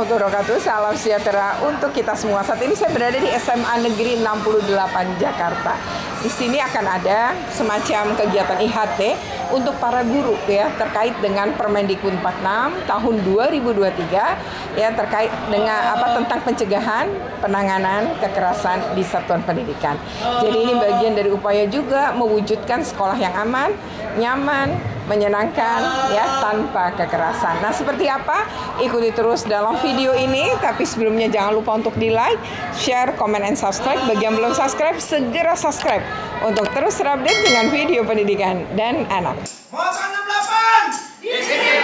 warahmatullahi wabarakatuh. Salam sejahtera untuk kita semua. Saat ini saya berada di SMA Negeri 68 Jakarta. Di sini akan ada semacam kegiatan IHT untuk para guru ya, terkait dengan Permendikbud 46 tahun 2023 ya, terkait dengan tentang pencegahan penanganan kekerasan di satuan pendidikan. Jadi ini bagian dari upaya juga mewujudkan sekolah yang aman, nyaman, menyenangkan ya, tanpa kekerasan. Nah, seperti apa? Ikuti terus dalam video ini. Tapi sebelumnya jangan lupa untuk di-like, share, comment, and subscribe. Bagi yang belum subscribe, segera subscribe untuk terus terupdate dengan video pendidikan dan anak. Motor 68 disiplin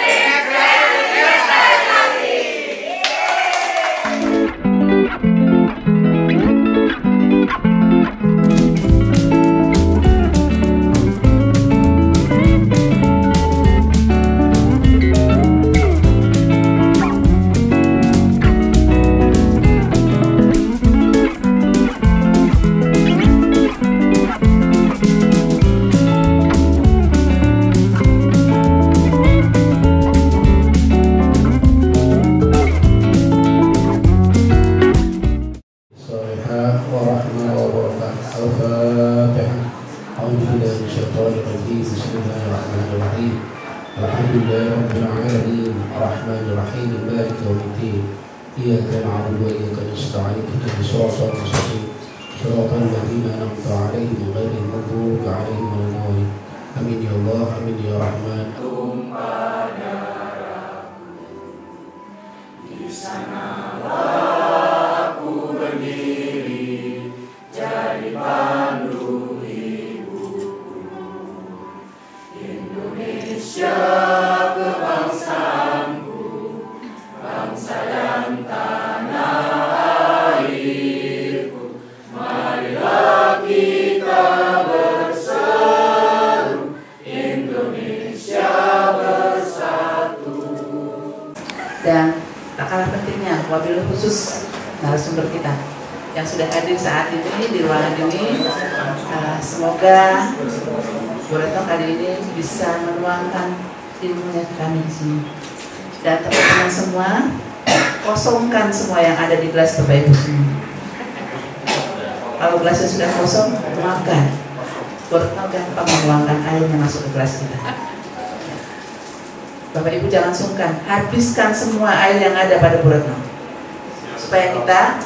Alhamdulillah Rabbil Alamin Ar-Rahmanir Rahim Maliki Yawmiddin Iyyaka na'budu wa iyyaka nasta'in ihdinas siratal mustaqim siratal ladzina an'amta 'alaihim ghairil maghdubi 'alaihim waladdallin. Amin ya Allah, amin ya Rahman. Di sanalah aku berdiri jadi pandu hidupku, Indonesia kebangsaanku, bangsa dan tanah airku. Marilah kita berseru, Indonesia bersatu. Dan tak kalah pentingnya, wabil khusus narasumber kita yang sudah hadir saat ini di ruangan ini, semoga Bu Retno kali ini bisa menuangkan ilmunya ke kami di sini. Dan teman-teman semua, kosongkan semua yang ada di gelas Bapak Ibu semua. Kalau gelasnya sudah kosong, tuangkan. Bu Retno gampang menuangkan air yang masuk ke gelas kita. Bapak Ibu jangan sungkan, habiskan semua air yang ada pada Bu Retno, supaya kita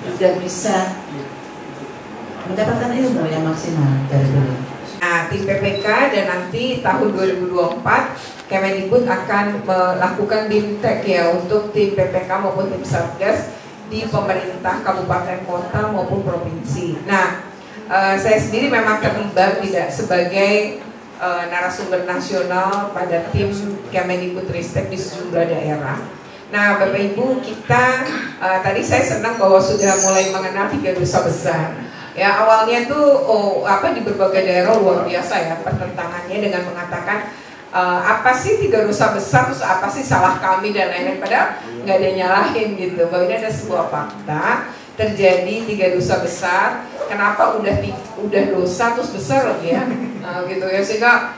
juga bisa mendapatkan ilmu yang maksimal dari beliau. Nah, tim PPK dan nanti tahun 2024 Kemendikbud akan melakukan BIMTEK ya untuk tim PPK maupun tim Satgas di pemerintah kabupaten kota maupun provinsi. Nah, saya sendiri memang terlibat tidak sebagai narasumber nasional pada tim Kemendikbud Ristek di sejumlah daerah. Nah, Bapak Ibu, kita tadi saya senang bahwa sudah mulai mengenal 3 dosa besar. Ya, awalnya tuh di berbagai daerah luar biasa ya pertentangannya dengan mengatakan apa sih 3 dosa besar, terus apa sih salah kami dan lain-lain, padahal nggak ada yang nyalahin gitu. Bahwa ini ada sebuah fakta, terjadi 3 dosa besar. Kenapa udah dosa terus besar lagi ya, gitu ya, sehingga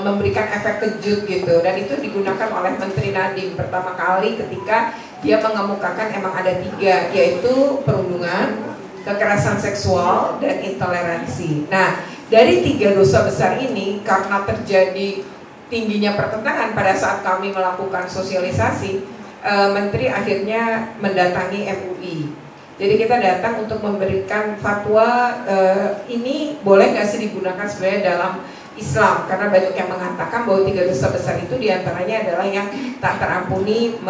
memberikan efek kejut gitu. Dan itu digunakan oleh Menteri Nadiem pertama kali ketika dia mengemukakan emang ada 3, yaitu perundungan, kekerasan seksual, dan intoleransi. Nah, dari 3 dosa besar ini, karena terjadi tingginya pertentangan pada saat kami melakukan sosialisasi, Menteri akhirnya mendatangi MUI. Jadi kita datang untuk memberikan fatwa, ini boleh nggak sih digunakan sebenarnya dalam Islam, karena banyak yang mengatakan bahwa 3 dosa besar itu diantaranya adalah yang tak terampuni,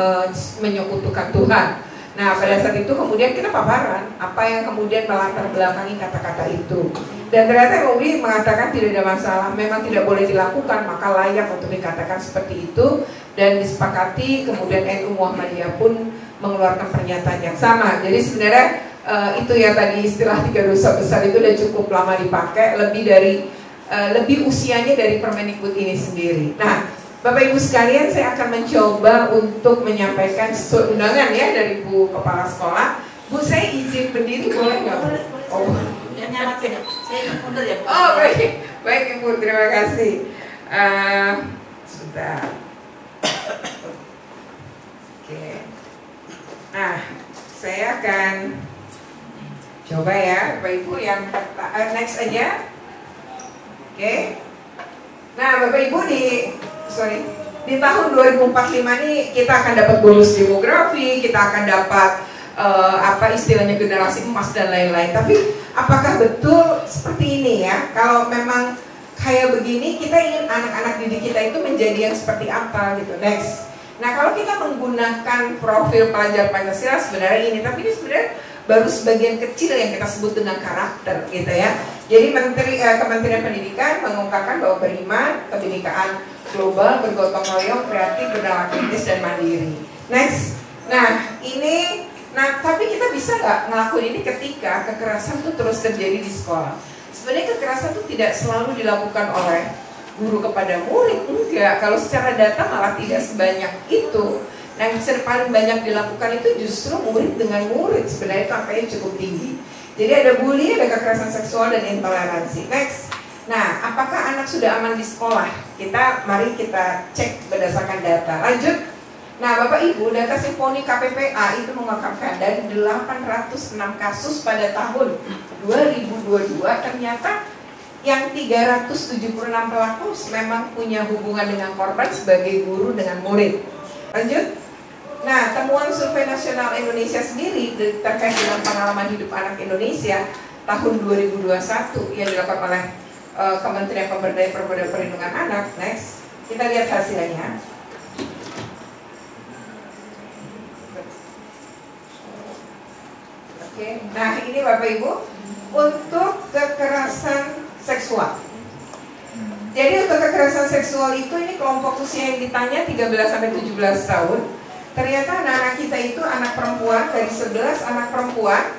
menyekutukan Tuhan. Nah, pada saat itu kemudian kita paparan apa yang kemudian melatar belakangi kata-kata itu. Dan ternyata MUI mengatakan tidak ada masalah, memang tidak boleh dilakukan, maka layak untuk dikatakan seperti itu. Dan disepakati, kemudian NU Muhammadiyah pun mengeluarkan pernyataan yang sama. Jadi sebenarnya itu ya tadi istilah 3 dosa besar itu udah cukup lama dipakai, lebih usianya dari Permendikbud ini sendiri. Nah, Bapak Ibu sekalian, saya akan mencoba untuk menyampaikan undangan ya dari Bu Kepala Sekolah. Bu, saya izin berdiri boleh nggak? Oh, oh baik Ibu, terima kasih. Sebentar. Oke. Nah, saya akan coba ya, Bapak Ibu yang next aja. Oke. Nah, Bapak Ibu di tahun 2045 nih kita akan dapat bonus demografi, kita akan dapat istilahnya generasi emas dan lain-lain. Tapi apakah betul seperti ini ya? Kalau memang kayak begini, kita ingin anak-anak didik kita itu menjadi yang seperti apa gitu. Next. Nah, kalau kita menggunakan profil pelajar Pancasila sebenarnya ini, tapi ini sebenarnya baru sebagian kecil yang kita sebut dengan karakter gitu ya. Jadi Kementerian Pendidikan mengungkapkan bahwa beriman, kebinekaan global, bergotong royong, kreatif, bernama kritis dan mandiri. Next. Nah, tapi kita bisa nggak ngelakuin ini ketika kekerasan itu terus terjadi di sekolah? Sebenarnya kekerasan itu tidak selalu dilakukan oleh guru kepada murid, enggak. Kalau secara data malah tidak sebanyak itu. Yang paling banyak dilakukan itu justru murid dengan murid. Sebenarnya itu angkanya cukup tinggi. Jadi ada bully, ada kekerasan seksual dan intoleransi. Next. Nah, apakah anak sudah aman di sekolah? Mari kita cek berdasarkan data. Lanjut. Nah, Bapak Ibu, data Simponi KPPA itu mengungkapkan dari 806 kasus pada tahun 2022 ternyata yang 376 pelaku memang punya hubungan dengan korban sebagai guru dengan murid. Lanjut. Nah, temuan Survei Nasional Indonesia sendiri terkait dengan pengalaman hidup anak Indonesia tahun 2021 yang dilakukan oleh Kementerian Pemberdayaan Perlindungan Anak. Next, kita lihat hasilnya. Oke, nah ini Bapak Ibu untuk kekerasan seksual. Jadi untuk kekerasan seksual itu ini kelompok usia yang ditanya 13-17 tahun. Ternyata anak-anak kita itu anak perempuan, dari 11 anak perempuan,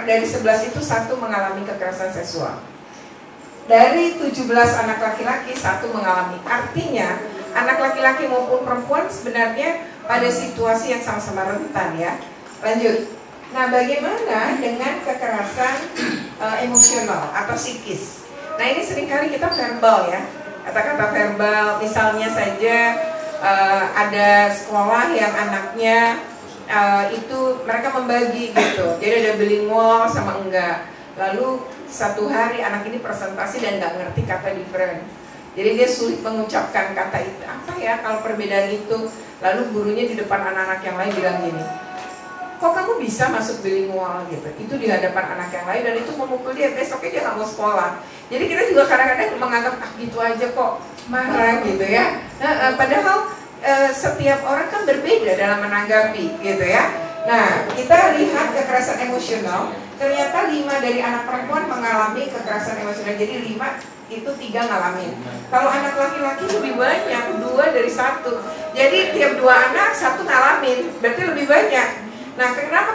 dari 11 itu satu mengalami kekerasan seksual. Dari 17 anak laki-laki, satu mengalami. Artinya anak laki-laki maupun perempuan sebenarnya pada situasi yang sama-sama rentan ya. Lanjut. Nah, bagaimana dengan kekerasan emosional atau psikis? Nah, ini seringkali kita verbal ya, kata-kata verbal. Misalnya saja ada sekolah yang anaknya itu mereka membagi gitu, jadi ada bilingual sama enggak. Lalu satu hari anak ini presentasi dan nggak ngerti kata different, jadi dia sulit mengucapkan kata itu. Apa ya kalau perbedaan itu? Lalu gurunya di depan anak-anak yang lain bilang gini, kok kamu bisa masuk bilingual gitu? Itu di hadapan anak yang lain dan itu memukul dia. Besoknya dia nggak mau sekolah. Jadi kita juga kadang-kadang menganggap gitu aja kok, marah gitu ya. Padahal setiap orang kan berbeda dalam menanggapi gitu ya. Nah, kita lihat kekerasan emosional. Ternyata 5 dari anak perempuan mengalami kekerasan emosional. Jadi 5 itu 3 ngalamin. Kalau anak laki-laki lebih banyak, 2 dari 1. Jadi tiap 2 anak 1 ngalamin, berarti lebih banyak. Nah, kenapa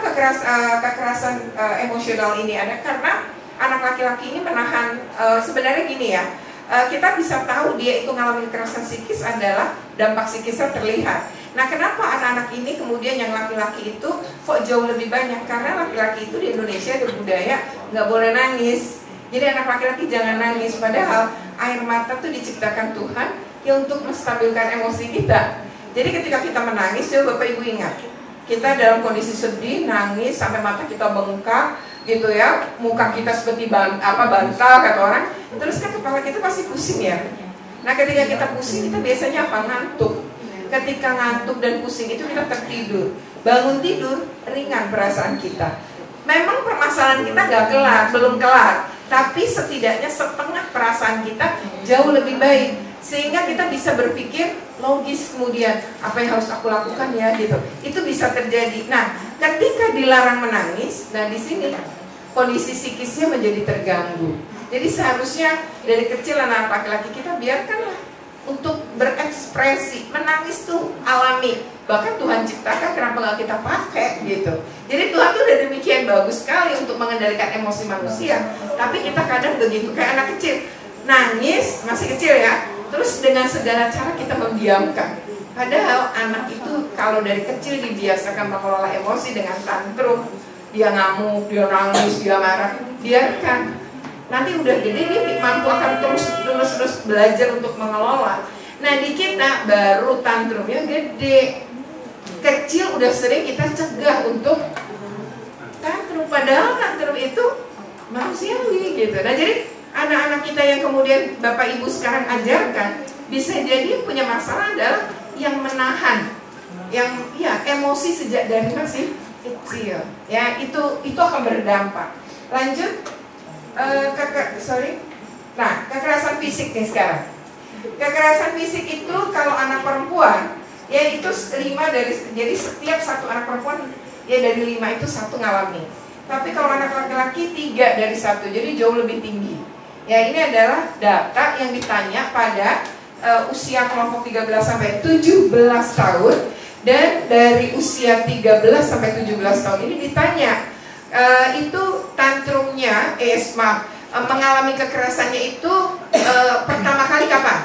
kekerasan emosional ini ada? Karena anak laki-laki ini menahan, sebenarnya gini ya, kita bisa tahu dia itu mengalami kekerasan psikis adalah dampak psikisnya terlihat. Nah, kenapa anak-anak ini kemudian yang laki-laki itu kok jauh lebih banyak? Karena laki-laki itu di Indonesia ada budaya nggak boleh nangis. Jadi anak laki-laki jangan nangis. Padahal air mata tuh diciptakan Tuhan ya untuk menstabilkan emosi kita. Jadi ketika kita menangis, coba Bapak Ibu ingat, kita dalam kondisi sedih, nangis sampai mata kita bengkak gitu ya, muka kita seperti bantal kata orang, terus kan kepala kita pasti pusing ya. Nah, ketika kita pusing, kita biasanya apa? Ngantuk. Ketika ngantuk dan pusing itu kita tertidur. Bangun tidur, ringan perasaan kita. Memang permasalahan kita belum kelar, tapi setidaknya setengah perasaan kita jauh lebih baik. Sehingga kita bisa berpikir logis kemudian, apa yang harus aku lakukan ya gitu. Itu bisa terjadi. Nah, ketika dilarang menangis, nah di sini kondisi psikisnya menjadi terganggu. Jadi seharusnya dari kecil anak laki-laki kita biarkanlah untuk berekspresi. Menangis tuh alami. Bahkan Tuhan ciptakan, kenapa nggak kita pakai gitu. Jadi Tuhan tuh udah demikian bagus sekali untuk mengendalikan emosi manusia. Tapi kita kadang begitu, kayak anak kecil nangis, masih kecil ya, terus dengan segala cara kita mendiamkan. Padahal anak itu kalau dari kecil dibiasakan mengelola emosi dengan tantrum, dia ngamuk, dia nangis, dia marah, biarkan. Nanti udah gede dia mampu akan terus belajar untuk mengelola. Nah, di kita baru tantrumnya gede. kecil udah sering kita cegah untuk tantrum, padahal tantrum itu manusiawi gitu. Nah jadi anak-anak kita yang kemudian Bapak Ibu sekarang ajarkan, bisa jadi punya masalah adalah yang menahan, yang ya emosi sejak dari masih kecil. Ya itu akan berdampak. Lanjut, Nah kekerasan fisik nih sekarang. Kekerasan fisik itu kalau anak perempuan ya itu 5 dari, jadi setiap satu anak perempuan ya dari 5 itu 1 ngalami. Tapi kalau anak laki-laki 3 dari 1, jadi jauh lebih tinggi. Ya ini adalah data yang ditanya pada usia kelompok 13 sampai 17 tahun, dan dari usia 13 sampai 17 tahun ini ditanya itu tantrumnya, mengalami kekerasannya itu pertama kali kapan?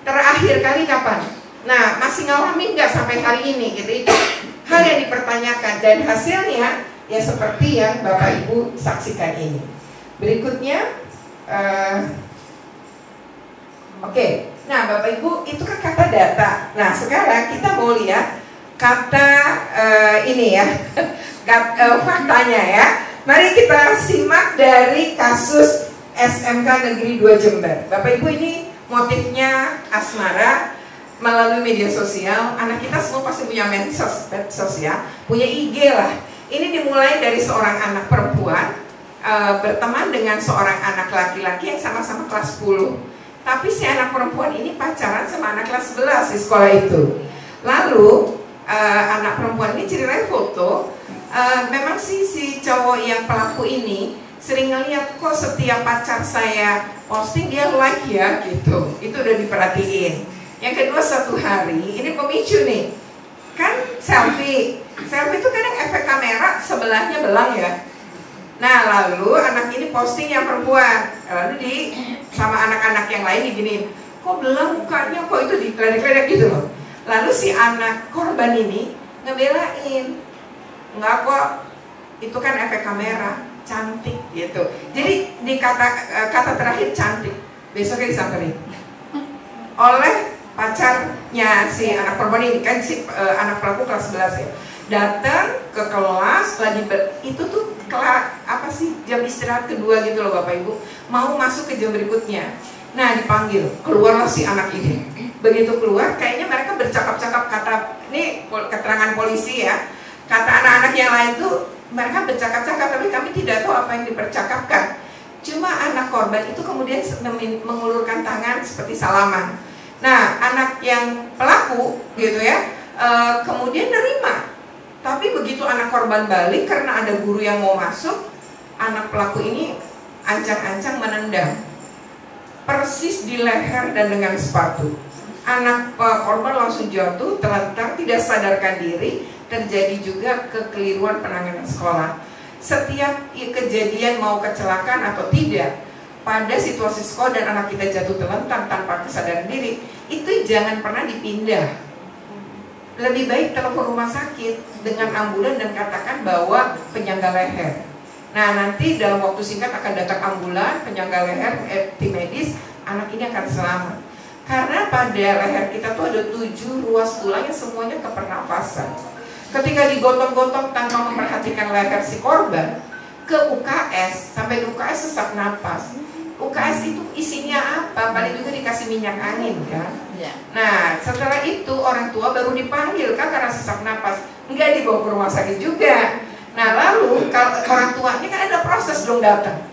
Terakhir kali kapan? Nah, masih ngalamin nggak sampai hari ini gitu? Itu hal yang dipertanyakan, dan hasilnya ya seperti yang Bapak Ibu saksikan ini. Berikutnya, oke. Nah, Bapak Ibu itu kan kata data. Nah, sekarang kita mau lihat kata ini ya, faktanya ya. Mari kita simak dari kasus SMK Negeri 2 Jember. Bapak Ibu, ini motifnya asmara melalui media sosial. Anak kita semua pasti punya medsos ya, punya IG lah. Ini dimulai dari seorang anak perempuan berteman dengan seorang anak laki-laki yang sama-sama kelas 10. Tapi si anak perempuan ini pacaran sama anak kelas 11 di sekolah itu. Lalu anak perempuan ini ceritanya foto. Memang si cowok yang pelaku ini sering ngeliat, kok setiap pacar saya posting dia like ya gitu. Itu udah diperhatiin. Yang kedua, satu hari ini pemicu nih, kan selfie itu kadang efek kamera sebelahnya belang ya. Nah lalu anak ini posting yang perempuan, lalu sama anak-anak yang lain diginiin, kok belang mukanya, kok itu dikledek-kledek gitu loh. Lalu si anak korban ini ngebelain, enggak kok, itu kan efek kamera, cantik gitu. Jadi di kata terakhir cantik, besoknya disamperin oleh pacarnya si anak perempuan ini, kan si anak pelaku kelas 11 ya. Datang ke kelas lagi itu tuh apa sih, jam istirahat kedua gitu loh Bapak Ibu, mau masuk ke jam berikutnya. Nah dipanggil, keluarlah si anak ini. Begitu keluar, kayaknya mereka bercakap-cakap, kata ini keterangan polisi ya, kata anak-anak yang lain tuh mereka bercakap-cakap, tapi kami tidak tahu apa yang dipercakapkan. Cuma anak korban itu kemudian mengulurkan tangan seperti salaman. Nah anak yang pelaku gitu ya, kemudian nerima. Tapi begitu anak korban balik karena ada guru yang mau masuk, anak pelaku ini ancang-ancang menendang persis di leher dan dengan sepatu. Anak korban langsung jatuh, terlentang, tidak sadarkan diri. Terjadi juga kekeliruan penanganan sekolah. Setiap kejadian mau kecelakaan atau tidak, pada situasi sekolah dan anak kita jatuh terlentang tanpa kesadaran diri, itu jangan pernah dipindah. Lebih baik telepon rumah sakit dengan ambulan dan katakan bahwa penyangga leher. Nah nanti dalam waktu singkat akan datang ambulan, penyangga leher, tim medis, anak ini akan selamat. Karena pada leher kita tuh ada 7 ruas tulang yang semuanya ke pernafasan. Ketika digotong-gotong tanpa memperhatikan leher si korban ke UKS, sampai di UKS sesak napas. UKS itu isinya apa? Paling juga dikasih minyak angin kan. Nah setelah itu orang tua baru dipanggil kan karena sesak napas, enggak dibawa ke rumah sakit juga. Nah lalu kalau orang tuanya kan ada proses dong datang.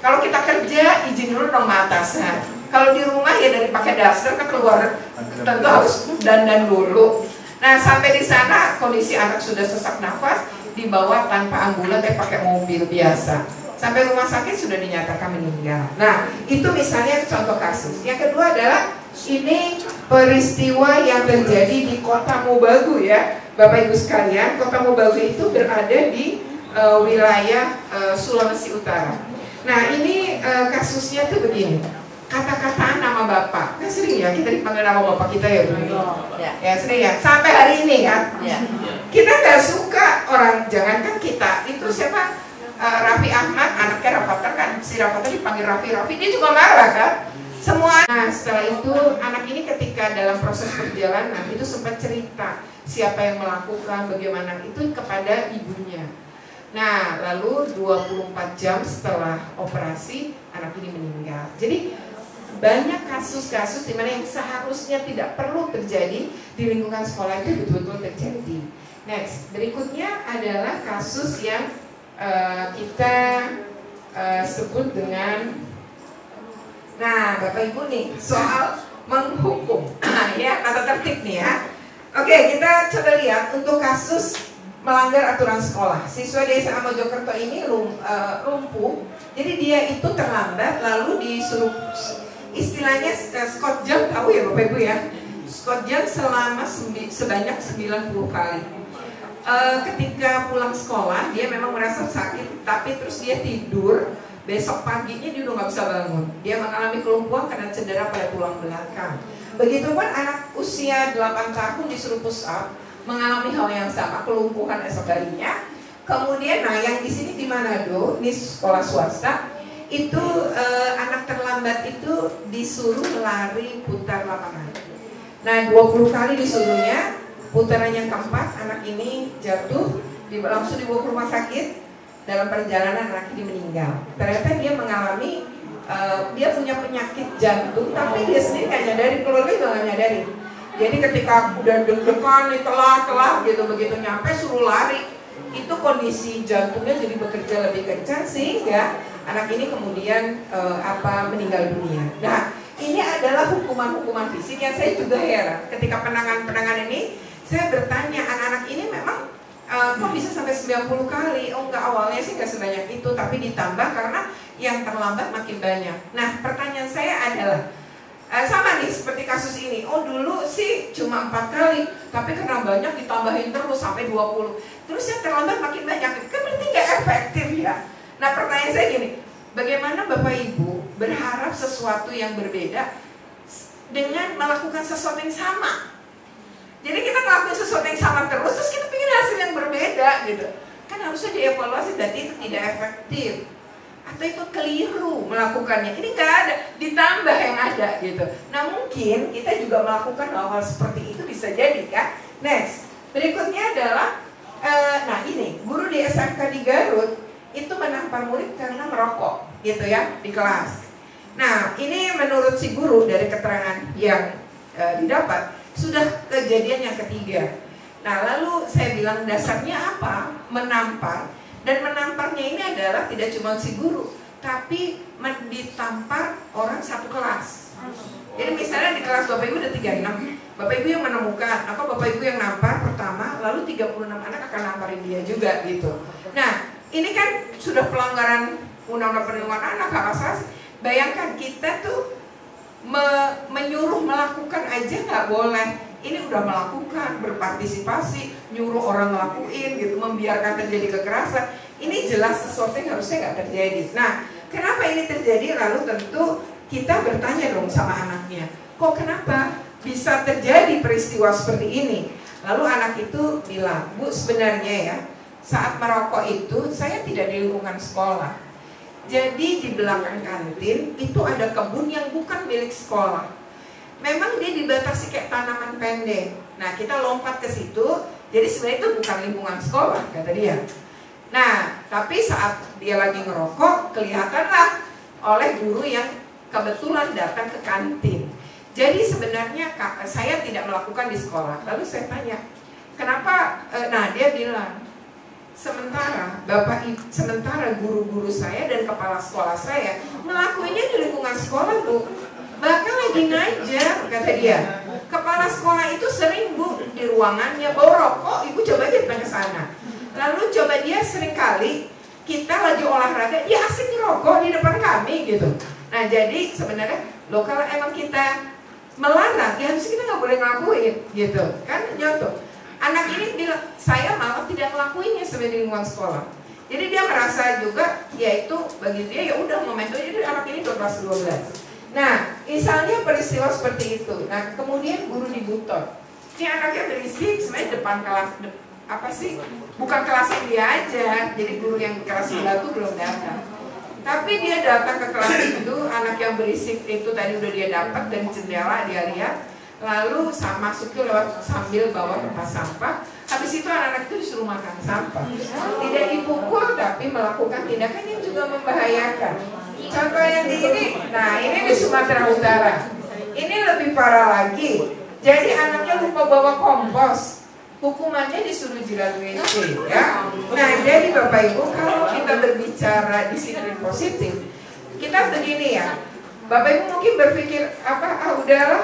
Kalau kita kerja izin dulu dong atasan. Kalau di rumah ya dari pakai daster ke keluar tentu harus dandan dulu. Nah sampai di sana kondisi anak sudah sesak nafas, dibawa tanpa ambulan tapi pakai mobil biasa. Sampai rumah sakit sudah dinyatakan meninggal. Nah itu misalnya contoh kasus. Yang kedua adalah ini peristiwa yang terjadi di Kota Mobagu ya, Bapak Ibu sekalian. Kota Mobagu itu berada di wilayah Sulawesi Utara. Nah ini kasusnya tuh begini. Kata-kataan nama bapak, kan sering ya kita dipanggil nama bapak kita ya dulu. Ya sering ya, sampai hari ini kan. Kita nggak suka orang, jangankan kita, itu siapa? Raffi Ahmad, anaknya Rafathar kan, si Rafathar dipanggil Raffi, dia juga marah kan. Semua. Nah setelah itu anak ini ketika dalam proses perjalanan itu sempat cerita, siapa yang melakukan, bagaimana, itu kepada ibunya. Nah, lalu 24 jam setelah operasi anak ini meninggal. Jadi banyak kasus-kasus di mana yang seharusnya tidak perlu terjadi di lingkungan sekolah itu betul-betul terjadi. Next, berikutnya adalah kasus yang kita sebut dengan, nah Bapak Ibu nih, soal menghukum. Nah ya, kata tertib nih ya. Oke, kita coba lihat untuk kasus melanggar aturan sekolah. Siswa di SMA Mojokerto ini lumpuh, jadi dia itu terlambat lalu disuruh istilahnya Scott jam, tahu ya Bapak Ibu ya? Scott jam selama sebanyak 90 kali. Ketika pulang sekolah dia memang merasa sakit, tapi terus dia tidur. Besok paginya dia udah nggak bisa bangun. Dia mengalami kelumpuhan karena cedera pada tulang belakang. Begitupun anak usia 8 tahun disuruh push up, mengalami hal yang sama, kelumpuhan esok harinya. Kemudian, nah yang di sini di Manado, ini sekolah swasta, itu anak terlambat itu disuruh lari putar lapangan. Nah 20 kali disuruhnya, putaran yang keempat anak ini jatuh, langsung dibawa ke rumah sakit. Dalam perjalanan anak ini meninggal. Ternyata dia mengalami, dia punya penyakit jantung, tapi dia sendiri nggak nyadari, keluarga juga nggak nyadari. Jadi ketika udah deg-degan, telah gitu, begitu nyampe suruh lari, itu kondisi jantungnya jadi bekerja lebih kencang sehingga anak ini kemudian meninggal dunia. Nah ini adalah hukuman-hukuman fisik yang saya juga heran. Ketika penanganan ini, saya bertanya anak-anak ini memang kok bisa sampai 90 kali? Oh enggak, awalnya sih enggak sebanyak itu, tapi ditambah karena yang terlambat makin banyak. Nah pertanyaan saya adalah, sama nih seperti kasus ini, oh dulu sih cuma 4 kali, tapi karena banyak ditambahin terus sampai 20. Terus yang terlambat makin banyak, kan berarti nggak efektif ya. Nah pertanyaan saya gini, bagaimana Bapak Ibu berharap sesuatu yang berbeda dengan melakukan sesuatu yang sama? Jadi kita melakukan sesuatu yang sama terus kita pengen hasil yang berbeda gitu. Kan harusnya dievaluasi, berarti itu tidak efektif atau itu keliru melakukannya. Ini nggak ada, ditambah yang ada gitu. Nah mungkin kita juga melakukan hal-hal seperti itu bisa jadi kan. Next, berikutnya adalah nah ini guru di SMK di Garut itu menampar murid karena merokok gitu ya di kelas. Nah ini menurut si guru dari keterangan yang didapat sudah kejadian yang ketiga. Nah lalu saya bilang dasarnya apa? Menampar. Dan menamparnya ini adalah tidak cuma si guru, tapi ditampar orang satu kelas. Jadi misalnya di kelas Bapak Ibu ada 36, Bapak Ibu yang menemukan, atau Bapak Ibu yang nampar pertama, lalu 36 anak akan namparin dia juga gitu. Nah ini kan sudah pelanggaran Undang-Undang Perlindungan Anak, hak asasi. Bayangkan kita tuh menyuruh melakukan aja nggak boleh. Ini udah melakukan, berpartisipasi, nyuruh orang ngelakuin gitu, membiarkan terjadi kekerasan. Ini jelas sesuatu yang harusnya nggak terjadi. Nah, kenapa ini terjadi? Lalu tentu kita bertanya dong sama anaknya, kok kenapa bisa terjadi peristiwa seperti ini? Lalu anak itu bilang, Bu sebenarnya ya, saat merokok itu saya tidak di lingkungan sekolah. Jadi di belakang kantin itu ada kebun yang bukan milik sekolah. Memang dia dibatasi kayak tanaman pendek. Nah kita lompat ke situ. Jadi sebenarnya itu bukan lingkungan sekolah kata dia. Nah tapi saat dia lagi ngerokok, kelihatanlah oleh guru yang kebetulan datang ke kantin. Jadi sebenarnya saya tidak melakukan di sekolah. Lalu saya tanya, kenapa? Nah dia bilang, sementara guru-guru saya dan kepala sekolah saya melakukannya di lingkungan sekolah tuh, bahkan lagi ngajar kata dia. Kepala sekolah itu sering Bu di ruangannya bawa rokok, Ibu coba aja datang ke sana. Lalu coba dia sering kali kita lagi olahraga, dia asik ngerokok di depan kami gitu. Nah jadi sebenarnya loh kalau emang kita melarang, ya harusnya kita nggak boleh ngelakuin gitu kan, nyontoh. Anak ini bilang, saya malah tidak melakukannya sebagai lingkungan sekolah. Jadi dia merasa juga, yaitu bagi dia ya udah momentum. Jadi anak ini udah kelas 12. Nah, misalnya peristiwa seperti itu. Nah, kemudian guru dibutot. Ini anaknya berisik, sebenarnya depan kelas, apa sih? Bukan kelasnya dia aja. Jadi guru yang kelas 9 itu belum datang. Tapi dia datang ke kelas itu, anak yang berisik itu tadi udah dia dapat dari jendela dia lihat. lalu masuk tuh lewat sambil bawa tempat sampah. Habis itu anak-anak itu disuruh makan sampah, tidak dipukul tapi melakukan tindakan yang juga membahayakan. Contoh yang di ini, nah ini di Sumatera Utara, ini lebih parah lagi. Jadi anaknya lupa bawa kompos, hukumannya disuruh jilat WC, ya. Nah jadi Bapak Ibu, kalau kita berbicara disiplin positif, kita begini ya. Bapak Ibu mungkin berpikir udahlah,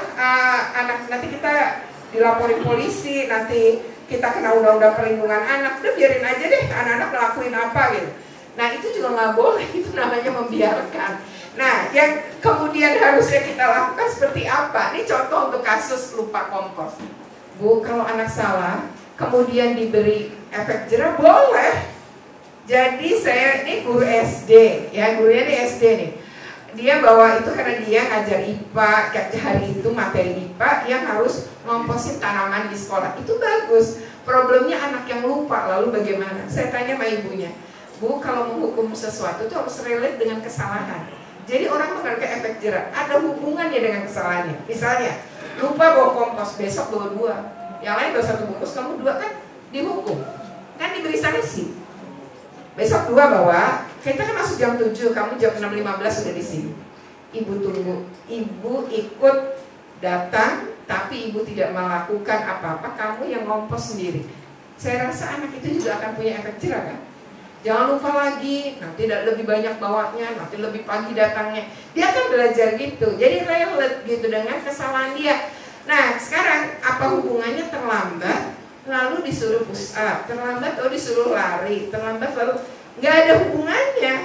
anak nanti kita dilaporin polisi, nanti kita kena undang-undang perlindungan anak, udah biarin aja deh anak-anak ngelakuin apa gitu. Nah itu juga nggak boleh, itu namanya membiarkan. Nah yang kemudian harusnya kita lakukan seperti apa? Ini contoh untuk kasus lupa kompos. Bu, kalau anak salah, kemudian diberi efek jerah, boleh. Jadi saya ini guru SD, ya gurunya di SD nih. Dia bawa itu karena dia ngajar IPA, hari itu materi IPA yang harus ngomposin tanaman di sekolah. Itu bagus. Problemnya anak yang lupa, lalu bagaimana? Saya tanya sama ibunya, Bu, kalau menghukum sesuatu itu harus relate dengan kesalahan. Jadi orang mengerti efek jerah, ada hubungannya dengan kesalahannya. Misalnya, lupa bawa kompos, besok bawa 2. Yang lain bawa 1 bungkus, kamu 2 kan dihukum. Kan diberi sanksi. Besok 2 bawa, kita kan masuk jam 7, kamu jam 6.15 sudah di sini. Ibu tunggu, ibu ikut datang, tapi ibu tidak melakukan apa-apa, kamu yang ngompos sendiri. Saya rasa anak itu juga akan punya efek jerah kan? Jangan lupa lagi, nanti lebih banyak bawanya, nanti lebih pagi datangnya. Dia akan belajar gitu, jadi relate gitu dengan kesalahan dia. Nah sekarang apa hubungannya terlambat lalu disuruh push up, terlambat lalu disuruh lari, terlambat lalu nggak ada hubungannya.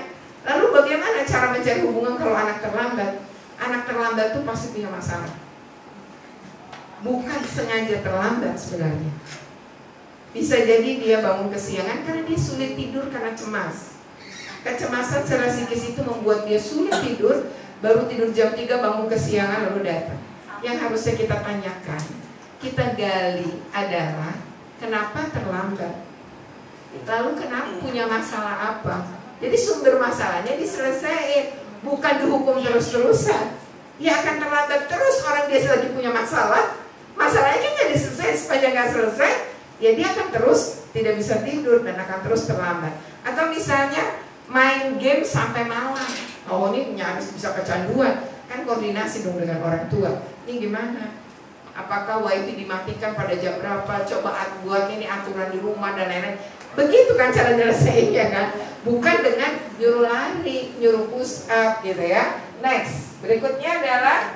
Lalu bagaimana cara mencari hubungan kalau anak terlambat? Anak terlambat tuh pasti punya masalah, bukan sengaja terlambat sebenarnya. Bisa jadi dia bangun kesiangan karena dia sulit tidur karena cemas. Kecemasan secara psikis itu membuat dia sulit tidur, baru tidur jam 3 bangun kesiangan lalu datang. Yang harusnya kita tanyakan, kita gali adalah kenapa terlambat? Lalu kenapa, punya masalah apa? Jadi sumber masalahnya diselesaikan, bukan dihukum terus-terusan. Dia akan terlambat terus, orang dia lagi punya masalah. Masalahnya kan nggak diselesaikan, sepanjang nggak selesai, ya dia akan terus tidak bisa tidur dan akan terus terlambat. Atau misalnya main game sampai malam, oh ini nyaris bisa kecanduan, kan koordinasi dong dengan orang tua. Ini gimana? Apakah wifi dimatikan pada jam berapa? Coba buat ini aturan di rumah dan lain-lain. Begitu kan cara nyelesainnya kan? Bukan dengan nyuruh lari, nyuruh push up gitu ya. Next, berikutnya adalah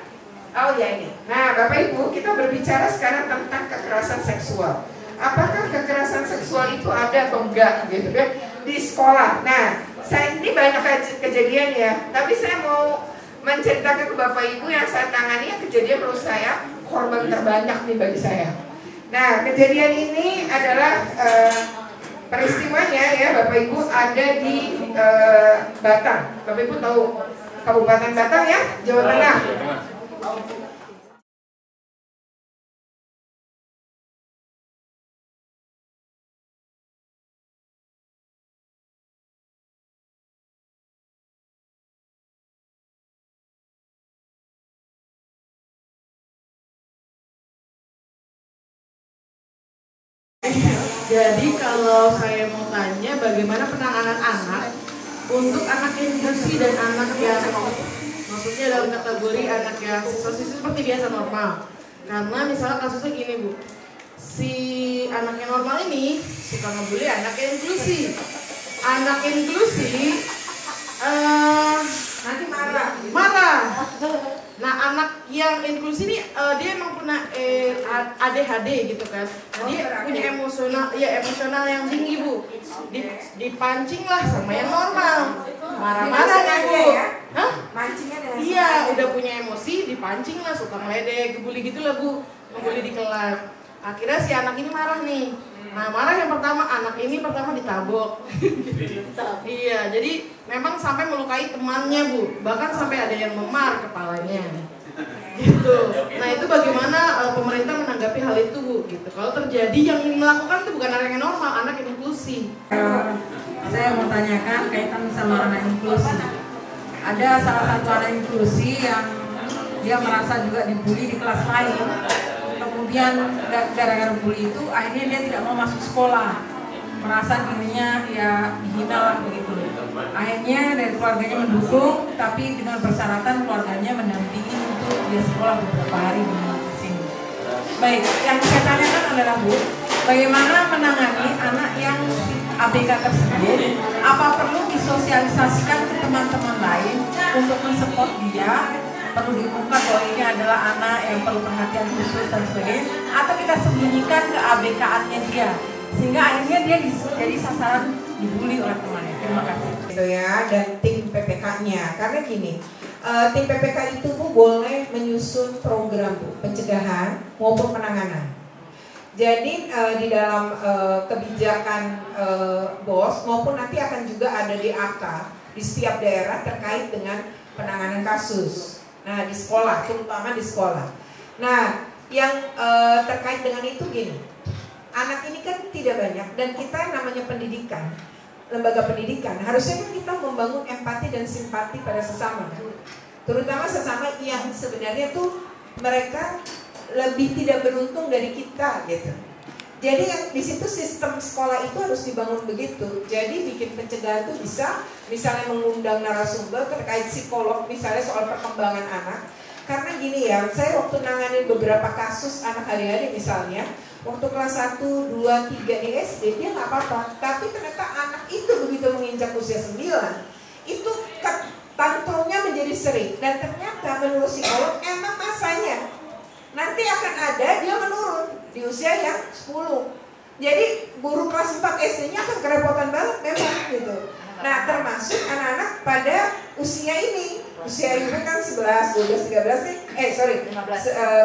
ini. Nah, Bapak Ibu, kita berbicara sekarang tentang kekerasan seksual. Apakah kekerasan seksual itu ada atau enggak gitu kan di sekolah? Nah, saya ini banyak kejadian ya, tapi saya mau menceritakan ke Bapak Ibu yang saya tangani yang kejadian menurut saya korban terbanyak nih bagi saya. Nah, kejadian ini adalah peristiwanya ya Bapak Ibu ada di Batang. Bapak Ibu tahu Kabupaten Batang ya, Jawa Tengah. Jadi kalau saya mau tanya bagaimana penanganan anak untuk anak inklusi dan anak yang maksudnya dalam kategori anak yang siswa-siswi seperti biasa normal. Karena misalnya kasusnya gini Bu, si anak yang normal ini suka ngebully anak yang inklusi. Anak inklusi Nanti marah. Nah anak yang inklusi ini dia emang punya ADHD gitu kan. Nah, dia punya emosional yang tinggi Bu. Dipancing lah sama yang normal. Marah-marah kan Bu. Hah? Mancingnya dengan Iya, udah punya emosi, dipancing lah, suka ngeledek, ngebully gitu lah Bu. Ngebully di kelas. Akhirnya si anak ini marah nih. Nah marah yang pertama, anak ini pertama ditabok. Iya, jadi memang sampai melukai temannya Bu. Bahkan sampai ada yang memar kepalanya. Gitu. Nah itu bagaimana pemerintah menanggapi hal itu Bu? Gitu. Kalau terjadi yang melakukan itu bukan anak yang normal, anak yang inklusi. Saya mau tanyakan kaitan sama anak inklusi. Ada salah satu anak inklusi yang dia merasa juga dibully di kelas lain. kemudian gara-gara bully itu akhirnya dia tidak mau masuk sekolah, merasa dirinya ya dihina lah begitu. Akhirnya dari keluarganya mendukung, tapi dengan persyaratan keluarganya mendampingi untuk dia sekolah beberapa hari di sini. Baik, yang saya tanyakan adalah Bu, bagaimana menangani anak yang ABK tersebut? Apa perlu disosialisasikan ke teman-teman lain untuk mensupport dia? Perlu diumumkan bahwa ini adalah anak yang perlu perhatian khusus dan sebagainya, atau kita sembunyikan ke ABK-annya dia sehingga akhirnya dia jadi sasaran dibully oleh temannya. Terima kasih. Gitu ya, dan tim PPK-nya. Karena gini, tim PPK itu Bu boleh menyusun program Bu, pencegahan maupun penanganan. Jadi di dalam kebijakan BOS maupun nanti akan juga ada DAK di setiap daerah terkait dengan penanganan kasus. Nah, di sekolah, terutama di sekolah. Nah, yang terkait dengan itu gini, anak ini kan tidak banyak dan kita namanya pendidikan, lembaga pendidikan, harusnya kan kita membangun empati dan simpati pada sesama, terutama sesama yang sebenarnya tuh mereka lebih tidak beruntung dari kita gitu. Jadi yang di situ sistem sekolah itu harus dibangun begitu. Jadi bikin pencegahan itu bisa misalnya mengundang narasumber terkait psikolog misalnya soal perkembangan anak. Karena gini ya, saya waktu nanganin beberapa kasus anak adik-adik misalnya, waktu kelas 1, 2, 3 di SD dia nggak apa-apa. Tapi ternyata anak itu begitu menginjak usia 9, itu tantrumnya menjadi sering. Dan ternyata menurut psikolog emang masanya nanti akan ada dia menurun di usia yang 10. Jadi guru kelas 4 SD-nya akan kerepotan banget memang gitu. Nah, termasuk anak-anak pada usia ini. Usia ini kan 11, 12, 13 nih.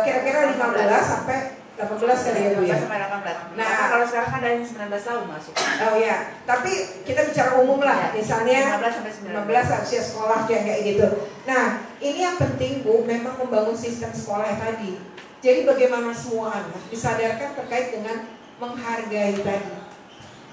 Kira-kira 15 sampai 18 kali ya Bu ya. Sampai 18. Nah, kalau sekarang kan ada yang 19 tahun masuk. Oh ya, tapi kita bicara umum lah. Misalnya 15 sampai 15 usia sekolah kayak gitu. Nah, ini yang penting Bu, memang membangun sistem sekolah tadi. Jadi bagaimana semua anak disadarkan terkait dengan menghargai tadi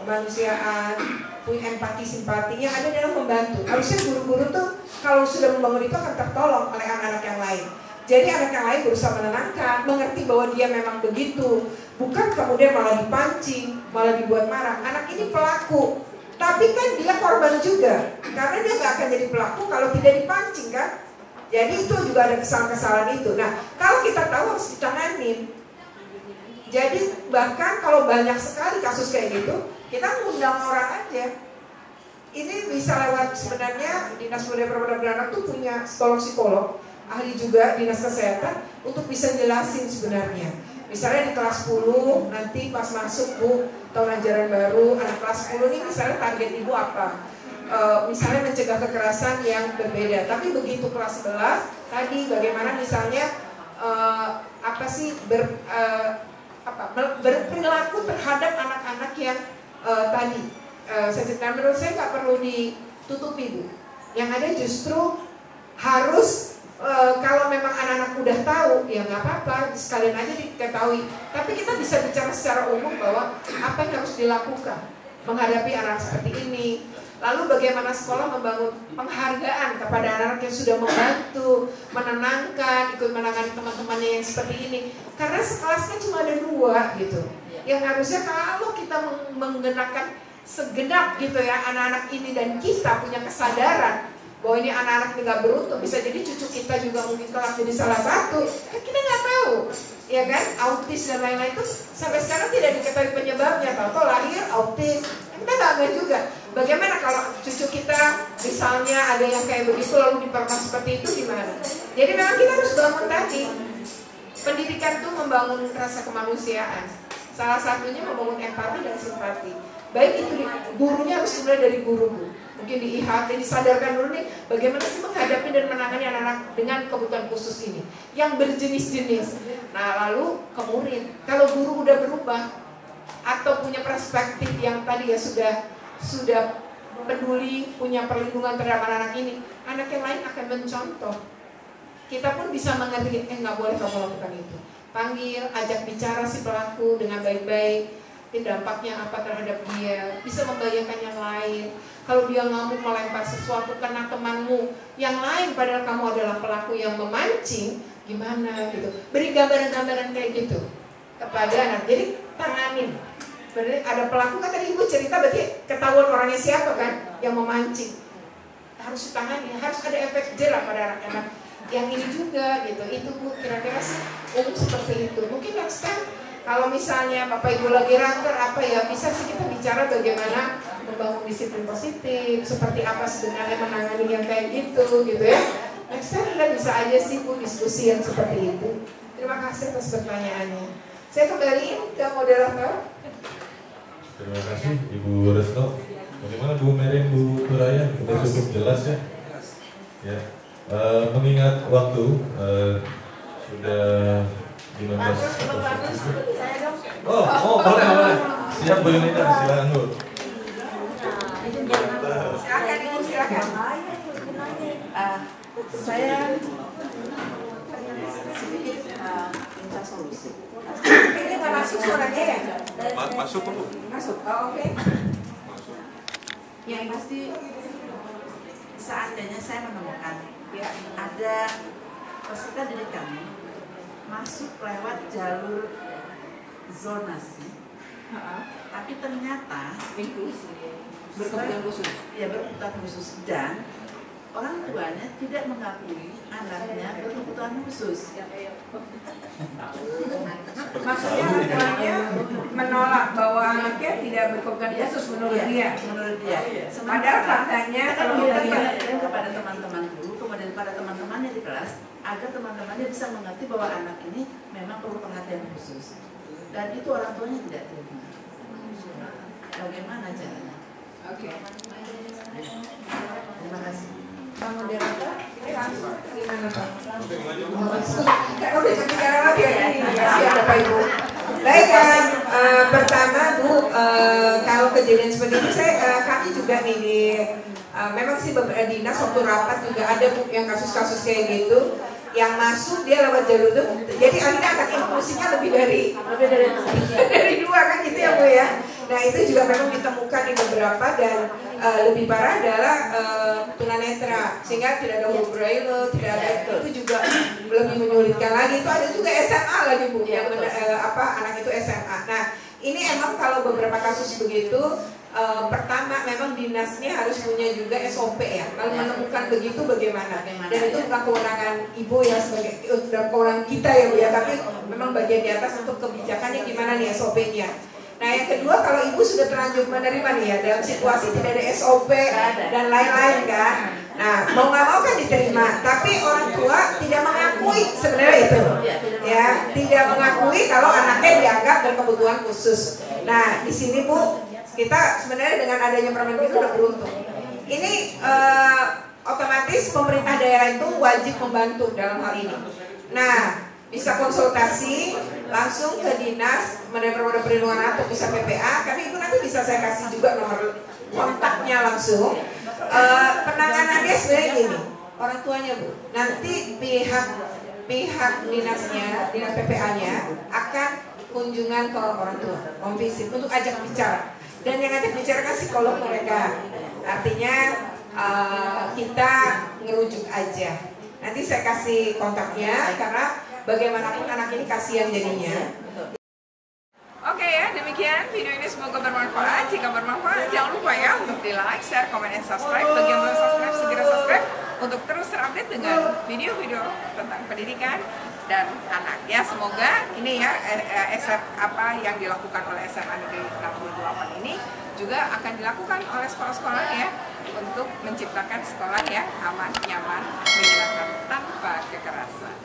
kemanusiaan, punya empati simpatinya ada dalam membantu. Harusnya guru-guru tuh kalau sudah membangun itu akan tertolong oleh anak-anak yang lain. Jadi anak yang lain berusaha menenangkan, mengerti bahwa dia memang begitu, bukan kemudian malah dipancing, malah dibuat marah. Anak ini pelaku, tapi kan dia korban juga, karena dia nggak akan jadi pelaku kalau tidak dipancing kan. Jadi itu juga ada kesalahan-kesalahan itu. Nah, kalau kita tahu harus ditanganin. Jadi bahkan kalau banyak sekali kasus kayak gitu, kita ngundang orang aja. Ini bisa lewat sebenarnya Dinas Pemberdayaan Perempuan dan Anak tuh punya psikolog, ahli juga Dinas Kesehatan untuk bisa jelasin sebenarnya. Misalnya di kelas 10 nanti pas masuk Bu, tahun ajaran baru, anak kelas 10 nih misalnya target Ibu apa? Misalnya mencegah kekerasan yang berbeda. Tapi begitu kelas 11 tadi bagaimana misalnya berperilaku terhadap anak-anak yang tadi sensitif. Menurut saya nggak perlu ditutupi Bu. Yang ada justru harus kalau memang anak-anak udah tahu ya nggak apa-apa sekalian aja diketahui. Tapi kita bisa bicara secara umum bahwa apa yang harus dilakukan menghadapi anak seperti ini. Lalu bagaimana sekolah membangun penghargaan kepada anak-anak yang sudah membantu, menenangkan, ikut menangani teman-temannya yang seperti ini. Karena sekelasnya cuma ada 2 gitu. Yang harusnya kalau kita menggunakan segenap gitu ya anak-anak ini dan kita punya kesadaran bahwa ini anak-anak nggak beruntung, bisa jadi cucu kita juga mungkin kelak jadi salah satu. Kan kita nggak tahu, ya kan? Autis dan lain-lain itu sampai sekarang tidak diketahui penyebabnya. Tahu lahir autis, kita nggak tahu juga. Bagaimana kalau cucu kita misalnya ada yang kayak begitu lalu diperlakukan seperti itu gimana? Jadi memang kita harus bangun tadi. Pendidikan itu membangun rasa kemanusiaan. Salah satunya membangun empati dan simpati. Baik itu gurunya harus mulai dari guru. Mungkin di IHT disadarkan dulu nih bagaimana sih menghadapi dan menangani anak-anak dengan kebutuhan khusus ini yang berjenis-jenis. Nah lalu ke murid, kalau guru udah berubah atau punya perspektif yang tadi ya sudah peduli, punya perlindungan terhadap anak-anak ini, anak yang lain akan mencontoh. Kita pun bisa mengerti, nggak boleh kamu lakukan itu. Panggil, ajak bicara si pelaku dengan baik-baik, dampaknya apa terhadap dia, bisa membayangkan yang lain. Kalau dia ngamuk melempar sesuatu kena temanmu yang lain padahal kamu adalah pelaku yang memancing, gimana gitu. Beri gambaran-gambaran kayak gitu. kepada anak. Jadi tanganin. Berarti ada pelaku kan tadi ibu cerita, berarti ketahuan orangnya siapa kan yang memancing. Harus ditangani, harus ada efek jerah pada anak-anak. Yang ini juga gitu. Itu Bu kira-kira sih seperti itu. Mungkin next time kalau misalnya Bapak Ibu lagi raker apa ya, bisa sih kita bicara bagaimana membangun disiplin positif, seperti apa sebenarnya menangani yang kayak gitu ya. Next time kita bisa aja sih Bu diskusi yang seperti itu. Terima kasih atas pertanyaannya. Saya kembaliin ke moderator. Terima kasih Ibu Resto. Bagaimana Bu Merin, Bu Turaya? Sudah cukup jelas ya. Ya. Mengingat waktu sudah 15. Oh, boleh. Siap Bu Yunita, silakan Bu. Silakan Ibu, silakan. Saya sedikit minta solusi. Ini nggak masuk suaranya ya? Masuk Bu. Masuk, oh, oke. Yang pasti seandainya saya menemukan ya ada peserta didik kami masuk lewat jalur zonasi, tapi ternyata Berkebutuhan khusus. Ya, berkebutuhan khusus, dan orang tuanya tidak mengakui anaknya berkebutuhan khusus. Maksudnya orang tuanya menolak bahwa anaknya tidak berkebutuhan khusus menurut dia. Menurut dia. Padahal faktanya kalau kita lihat kepada teman-teman guru, kemudian pada teman-temannya di kelas, agar teman-temannya bisa mengerti bahwa anak ini memang perlu perhatian khusus. Dan itu orang tuanya tidak terima. Bagaimana caranya? Oke. Terima kasih. Bang moderator, ini langsung gimana Pak? Kan udah bicara lagi ya ini. Siap Bapak Ibu. Baik kan, pertama Bu, kalau kejadian seperti ini kami juga nih di memang sih beberapa dinas waktu rapat juga ada Bu yang kasus-kasus kayak gitu. Yang masuk dia lewat jalur itu, jadi akhirnya anak inklusinya lebih dari dua kan gitu ya Bu ya. Nah itu juga memang ditemukan di beberapa, dan lebih parah adalah tunanetra, sehingga tidak ada huruf braille, tidak ada, itu juga lebih menyulitkan lagi. Itu ada juga SMA lagi Bu, yang anak itu SMA. Nah ini emang kalau beberapa kasus begitu, pertama memang dinasnya harus punya juga SOP ya. Kalau menemukan begitu bagaimana? Dan itu bukan kewenangan ibu ya, sebagai kewenangan kita ya Bu ya, tapi memang bagian di atas untuk kebijakannya gimana nih SOP-nya. Nah yang kedua, kalau ibu sudah terlanjur menerima nih ya, dalam situasi tidak ada SOP dan lain-lain kan. Nah mau nggak mau kan diterima, tapi orang tua tidak mengakui sebenarnya itu, ya tidak mengakui kalau anaknya dianggap berkebutuhan khusus. Nah di sini Bu, kita sebenarnya dengan adanya permen itu udah beruntung. Ini otomatis pemerintah daerah itu wajib membantu dalam hal ini. Nah bisa konsultasi langsung ke dinas pemadaan perlindungan anak, atau bisa PPA. Kami itu nanti bisa saya kasih juga nomor kontaknya langsung. Penanganannya sebenarnya gini, orang tuanya Bu, nanti pihak dinasnya, dinas PPA-nya akan kunjungan ke orang tua, visit untuk ajak bicara. Dan yang ajak bicara kan psikolog mereka. Artinya kita ngerujuk aja. Nanti saya kasih kontaknya, karena bagaimanapun anak ini kasihan jadinya. Oke ya, demikian video ini semoga bermanfaat. Jika bermanfaat, jangan lupa ya untuk di like, share, komen, dan subscribe. Bagi yang belum subscribe, segera subscribe untuk terus terupdate dengan video-video tentang pendidikan dan anak. Ya semoga ini ya apa yang dilakukan oleh SMA Negeri 68 ini juga akan dilakukan oleh sekolah-sekolah ya, untuk menciptakan sekolah yang aman, nyaman, menyenangkan tanpa kekerasan.